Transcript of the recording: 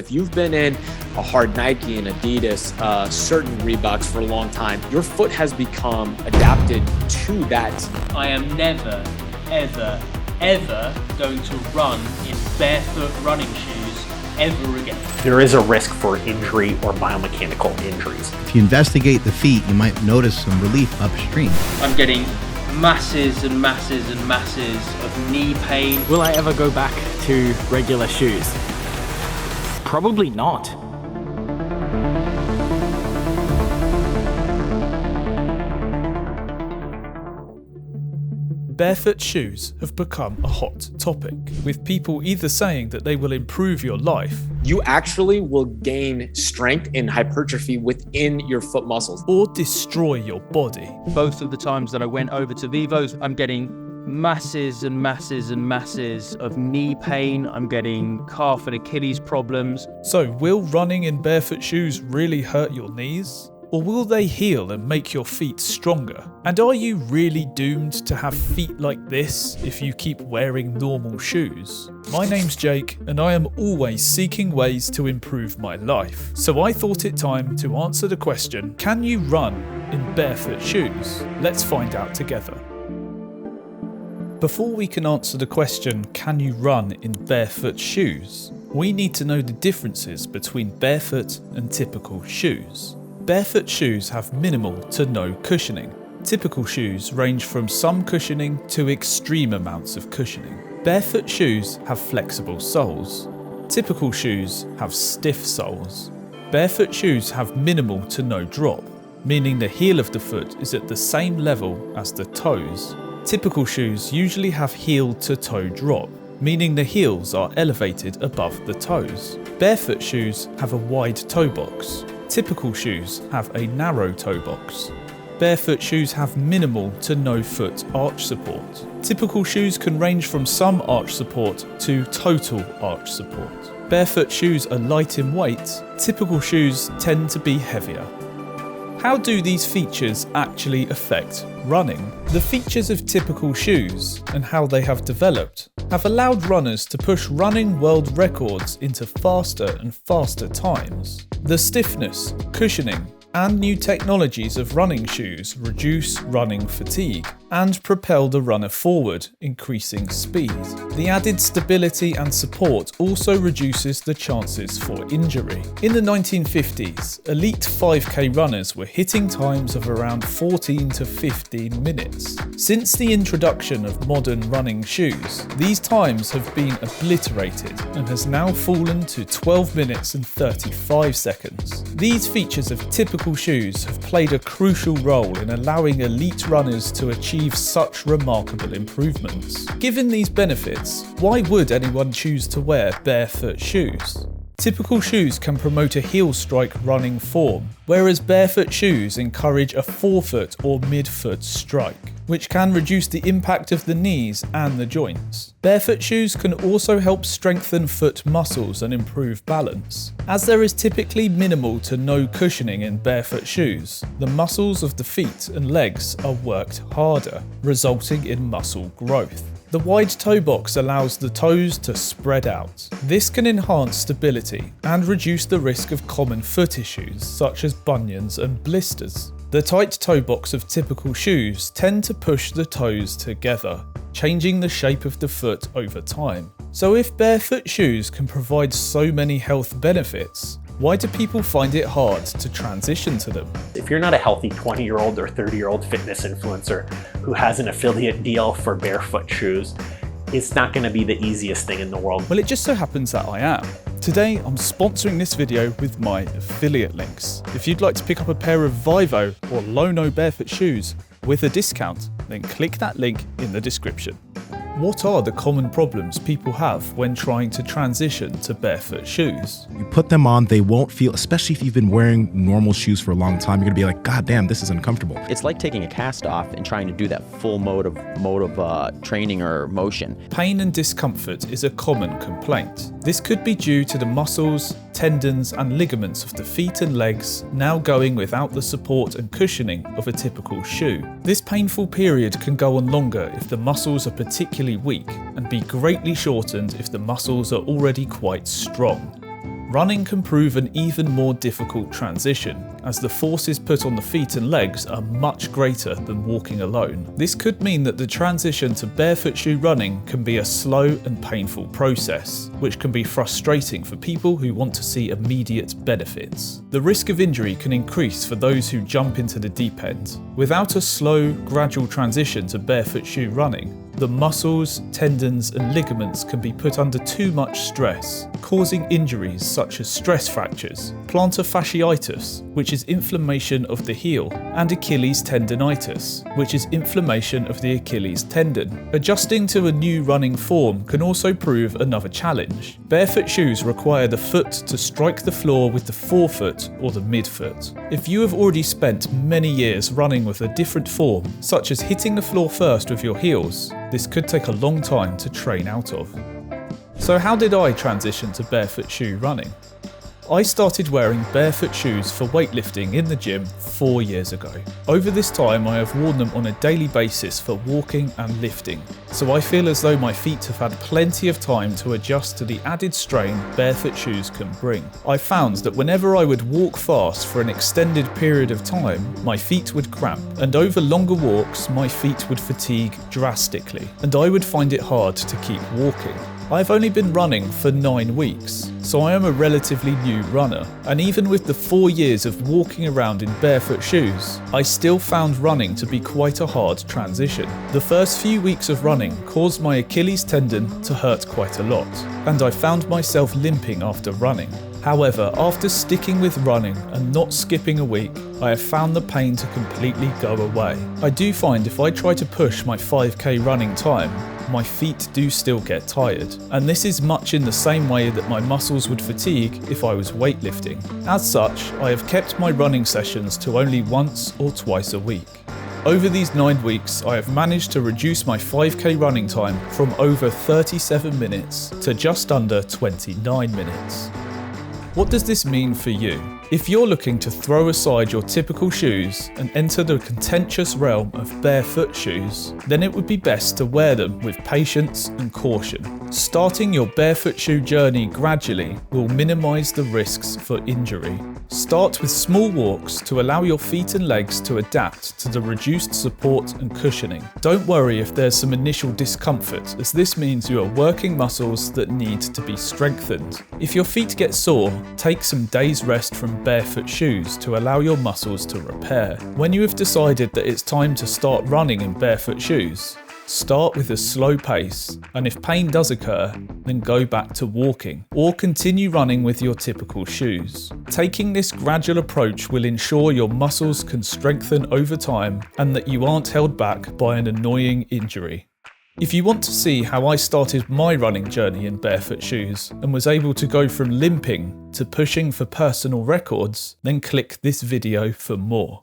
If you've been in a hard Nike and Adidas, certain Reeboks for a long time, your foot has become adapted to that. I am never, ever, ever going to run in barefoot running shoes ever again. There is a risk for injury or biomechanical injuries. If you investigate the feet, you might notice some relief upstream. I'm getting masses and masses and masses of knee pain. Will I ever go back to regular shoes? Probably not. Barefoot shoes have become a hot topic, with people either saying that they will improve your life, You actually will gain strength and hypertrophy within your foot muscles. or destroy your body. Both of the times that I went over to Vivos, I'm getting masses and masses and masses of knee pain. I'm getting calf and Achilles problems. So will running in barefoot shoes really hurt your knees? Or will they heal and make your feet stronger? And are you really doomed to have feet like this if you keep wearing normal shoes? My name's Jake, and I am always seeking ways to improve my life. So I thought it time to answer the question, can you run in barefoot shoes? Let's find out together. Before we can answer the question, can you run in barefoot shoes? We need to know the differences between barefoot and typical shoes. Barefoot shoes have minimal to no cushioning. Typical shoes range from some cushioning to extreme amounts of cushioning. Barefoot shoes have flexible soles. Typical shoes have stiff soles. Barefoot shoes have minimal to no drop, meaning the heel of the foot is at the same level as the toes. Typical shoes usually have heel to toe drop, meaning the heels are elevated above the toes. Barefoot shoes have a wide toe box. Typical shoes have a narrow toe box. Barefoot shoes have minimal to no foot arch support. Typical shoes can range from some arch support to total arch support. Barefoot shoes are light in weight. Typical shoes tend to be heavier. How do these features actually affect running? The features of typical shoes and how they have developed have allowed runners to push running world records into faster and faster times. The stiffness, cushioning, and new technologies of running shoes reduce running fatigue and propel the runner forward, increasing speed. The added stability and support also reduces the chances for injury. In the 1950s, elite 5K runners were hitting times of around 14 to 15 minutes. Since the introduction of modern running shoes, these times have been obliterated and has now fallen to 12 minutes and 35 seconds. These features of typical shoes have played a crucial role in allowing elite runners to achieve such remarkable improvements. Given these benefits, why would anyone choose to wear barefoot shoes? Typical shoes can promote a heel strike running form, whereas barefoot shoes encourage a forefoot or midfoot strike, which can reduce the impact of the knees and the joints. Barefoot shoes can also help strengthen foot muscles and improve balance. As there is typically minimal to no cushioning in barefoot shoes, the muscles of the feet and legs are worked harder, resulting in muscle growth. The wide toe box allows the toes to spread out. This can enhance stability and reduce the risk of common foot issues such as bunions and blisters. The tight toe box of typical shoes tend to push the toes together, changing the shape of the foot over time. So if barefoot shoes can provide so many health benefits, why do people find it hard to transition to them? If you're not a healthy 20-year-old or 30-year-old fitness influencer who has an affiliate deal for barefoot shoes, it's not going to be the easiest thing in the world. Well, it just so happens that I am. Today, I'm sponsoring this video with my affiliate links. If you'd like to pick up a pair of Vivo or Lono barefoot shoes with a discount, then click that link in the description. What are the common problems people have when trying to transition to barefoot shoes? You put them on, they won't feel, especially if you've been wearing normal shoes for a long time, you're gonna be like, God damn, this is uncomfortable. It's like taking a cast off and trying to do that full mode of training or motion. Pain and discomfort is a common complaint. This could be due to the muscles, tendons and ligaments of the feet and legs now going without the support and cushioning of a typical shoe. This painful period can go on longer if the muscles are particularly weak and be greatly shortened if the muscles are already quite strong. Running can prove an even more difficult transition, as the forces put on the feet and legs are much greater than walking alone. This could mean that the transition to barefoot shoe running can be a slow and painful process, which can be frustrating for people who want to see immediate benefits. The risk of injury can increase for those who jump into the deep end. Without a slow, gradual transition to barefoot shoe running, the muscles, tendons and ligaments can be put under too much stress, causing injuries such as stress fractures, plantar fasciitis, which is inflammation of the heel, and Achilles tendonitis, which is inflammation of the Achilles tendon. Adjusting to a new running form can also prove another challenge. Barefoot shoes require the foot to strike the floor with the forefoot or the midfoot. If you have already spent many years running with a different form, such as hitting the floor first with your heels, this could take a long time to train out of. So how did I transition to barefoot shoe running? I started wearing barefoot shoes for weightlifting in the gym 4 years ago. Over this time I have worn them on a daily basis for walking and lifting, so I feel as though my feet have had plenty of time to adjust to the added strain barefoot shoes can bring. I found that whenever I would walk fast for an extended period of time, my feet would cramp, and over longer walks my feet would fatigue drastically, and I would find it hard to keep walking. I've only been running for 9 weeks, so I am a relatively new runner, and even with the 4 years of walking around in barefoot shoes, I still found running to be quite a hard transition. The first few weeks of running caused my Achilles tendon to hurt quite a lot, and I found myself limping after running. However, after sticking with running and not skipping a week, I have found the pain to completely go away. I do find if I try to push my 5k running time, my feet do still get tired, and this is much in the same way that my muscles would fatigue if I was weightlifting. As such, I have kept my running sessions to only once or twice a week. Over these 9 weeks, I have managed to reduce my 5k running time from over 37 minutes to just under 29 minutes. What does this mean for you? If you're looking to throw aside your typical shoes and enter the contentious realm of barefoot shoes, then it would be best to wear them with patience and caution. Starting your barefoot shoe journey gradually will minimize the risks for injury. Start with small walks to allow your feet and legs to adapt to the reduced support and cushioning. Don't worry if there's some initial discomfort, as this means you are working muscles that need to be strengthened. If your feet get sore, take some days rest from barefoot shoes to allow your muscles to repair. When you have decided that it's time to start running in barefoot shoes, start with a slow pace, and if pain does occur, then go back to walking, or continue running with your typical shoes. Taking this gradual approach will ensure your muscles can strengthen over time and that you aren't held back by an annoying injury. If you want to see how I started my running journey in barefoot shoes and was able to go from limping to pushing for personal records, then click this video for more.